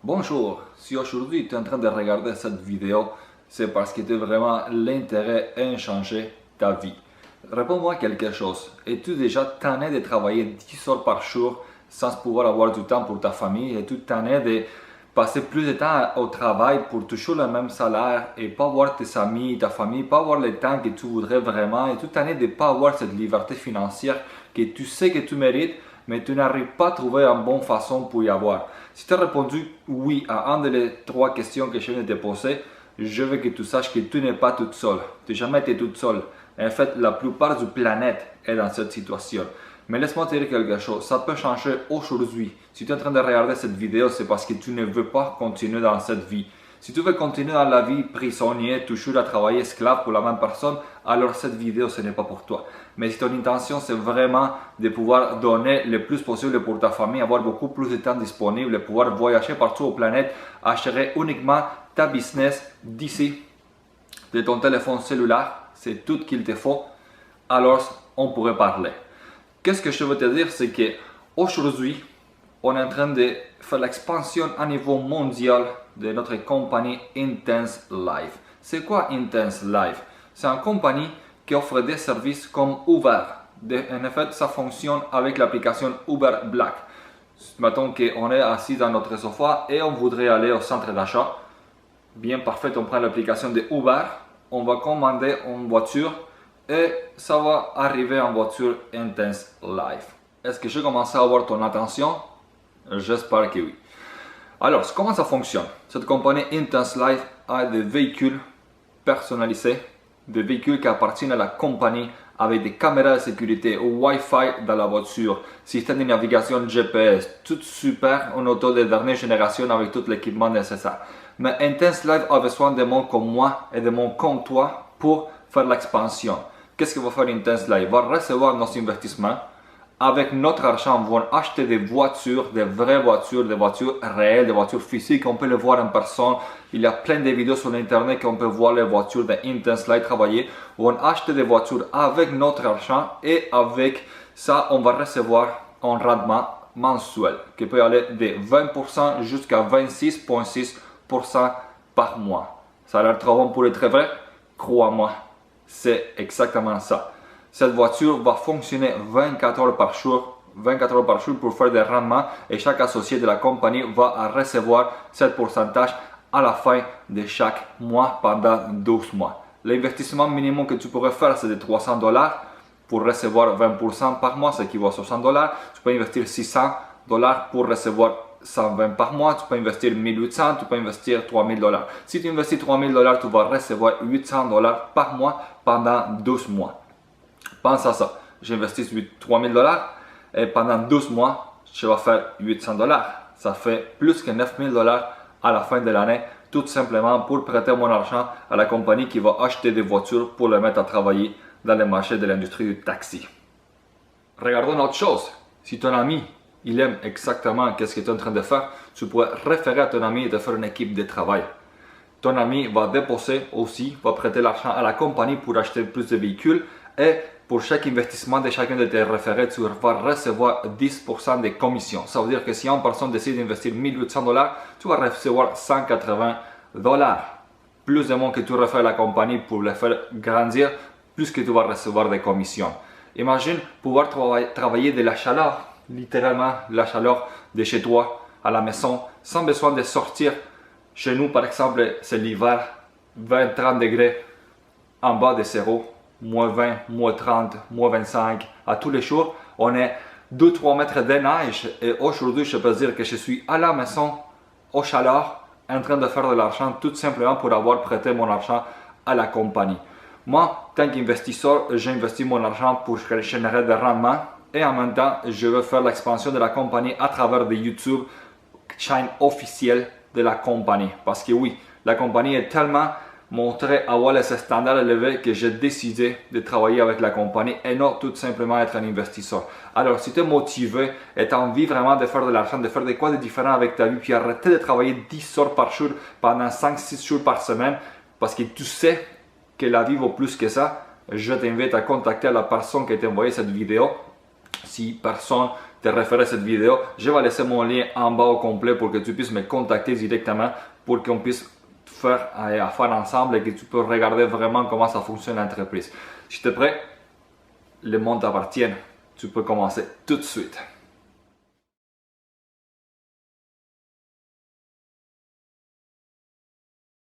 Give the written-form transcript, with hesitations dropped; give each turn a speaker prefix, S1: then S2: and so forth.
S1: Bonjour, si aujourd'hui tu es en train de regarder cette vidéo, c'est parce que tu as vraiment l'intérêt à changer ta vie. Réponds-moi quelque chose. Es-tu déjà tanné de travailler 10 heures par jour sans pouvoir avoir du temps pour ta famille? Es-tu tanné de passer plus de temps au travail pour toujours le même salaire et pas voir tes amis, ta famille, pas avoir le temps que tu voudrais vraiment? Es-tu tanné de ne pas avoir cette liberté financière que tu sais que tu mérites, mais tu n'arrives pas à trouver une bonne façon pour y avoir? Si tu as répondu oui à une des trois questions que je viens de te poser, je veux que tu saches que tu n'es pas toute seule. Tu n'as jamais été toute seule. En fait, la plupart de la planète est dans cette situation. Mais laisse-moi te dire quelque chose, ça peut changer aujourd'hui. Si tu es en train de regarder cette vidéo, c'est parce que tu ne veux pas continuer dans cette vie. Si tu veux continuer dans la vie prisonnier, toujours à travailler esclave pour la même personne, alors cette vidéo, ce n'est pas pour toi. Mais si ton intention, c'est vraiment de pouvoir donner le plus possible pour ta famille, avoir beaucoup plus de temps disponible, pouvoir voyager partout aux planètes, acheter uniquement ta business d'ici, de ton téléphone cellulaire, c'est tout qu'il te faut, alors on pourrait parler. Qu'est-ce que je veux te dire, c'est que aujourd'hui, on est en train de faire l'expansion à niveau mondial de notre compagnie Intense Life. C'est quoi Intense Life? C'est une compagnie qui offre des services comme Uber. En effet, ça fonctionne avec l'application Uber Black. Mettons qu'on est assis dans notre sofa et on voudrait aller au centre d'achat. Bien parfait, on prend l'application de Uber, on va commander une voiture et ça va arriver en voiture Intense Life. Est-ce que je commence à avoir ton attention? J'espère que oui. Alors, comment ça fonctionne? Cette compagnie Intense Life a des véhicules personnalisés, des véhicules qui appartiennent à la compagnie avec des caméras de sécurité, Wi-Fi dans la voiture, système de navigation GPS, tout super, une auto de dernière génération avec tout l'équipement nécessaire. Mais Intense Life a besoin de monde comme moi et de monde comme toi pour faire l'expansion. Qu'est-ce que va faire Intense Life? Va recevoir nos investissements. Avec notre argent, on va acheter des voitures, des vraies voitures, des voitures réelles, des voitures physiques. On peut les voir en personne. Il y a plein de vidéos sur Internet qu'on peut voir les voitures d'Intense Life travailler. On va acheter des voitures avec notre argent et avec ça, on va recevoir un rendement mensuel qui peut aller de 20% jusqu'à 26,6% par mois. Ça a l'air trop bon pour être vrai? Crois-moi, c'est exactement ça. Cette voiture va fonctionner 24 heures par jour, pour faire des rendements et chaque associé de la compagnie va recevoir ce pourcentage à la fin de chaque mois pendant 12 mois. L'investissement minimum que tu pourrais faire, c'est de $300 pour recevoir 20% par mois, ce qui vaut $60. Tu peux investir $600 pour recevoir 120 par mois, tu peux investir 1800, tu peux investir $3000. Si tu investis $3000, tu vas recevoir $800 par mois pendant 12 mois. Pense à ça. J'investis $3000 et pendant 12 mois, je vais faire $800. Ça fait plus que $9000 à la fin de l'année, tout simplement pour prêter mon argent à la compagnie qui va acheter des voitures pour les mettre à travailler dans le marché de l'industrie du taxi. Regardons une autre chose. Si ton ami, il aime exactement ce que tu es en train de faire, tu pourrais référer à ton ami et te faire une équipe de travail. Ton ami va déposer aussi, va prêter l'argent à la compagnie pour acheter plus de véhicules et pour chaque investissement de chacun de tes référés, tu vas recevoir 10% de commission. Ça veut dire que si une personne décide d'investir $1800, tu vas recevoir $180. Plus de monde que tu réfères à la compagnie pour les faire grandir, plus que tu vas recevoir des commissions. Imagine pouvoir travailler de la chaleur, littéralement la chaleur de chez toi à la maison, sans besoin de sortir. Chez nous, par exemple, c'est l'hiver, 20-30 degrés en bas de zéro. Moins 20, moins 30, moins 25, à tous les jours, on est 2-3 mètres de neige et aujourd'hui, je peux dire que je suis à la maison, au chaleur, en train de faire de l'argent tout simplement pour avoir prêté mon argent à la compagnie. Moi, tant qu'investisseur, j'investis mon argent pour générer des rendements et en même temps, je veux faire l'expansion de la compagnie à travers des YouTube chaîne officielle de la compagnie. Parce que oui, la compagnie est tellement montrer avoir les standards élevés que j'ai décidé de travailler avec la compagnie et non tout simplement être un investisseur. Alors si tu es motivé et tu as envie vraiment de faire de l'argent, de faire des quoi de différent avec ta vie, puis arrêter de travailler 10 heures par jour pendant 5-6 jours par semaine parce que tu sais que la vie vaut plus que ça, je t'invite à contacter la personne qui t'a envoyé cette vidéo Si personne t'a référé cette vidéo, je vais laisser mon lien en bas au complet pour que tu puisses me contacter directement pour qu'on puisse faire affaire ensemble et que tu peux regarder vraiment comment ça fonctionne l'entreprise. Si tu es prêt, le monde t'appartient. Tu peux commencer tout de suite.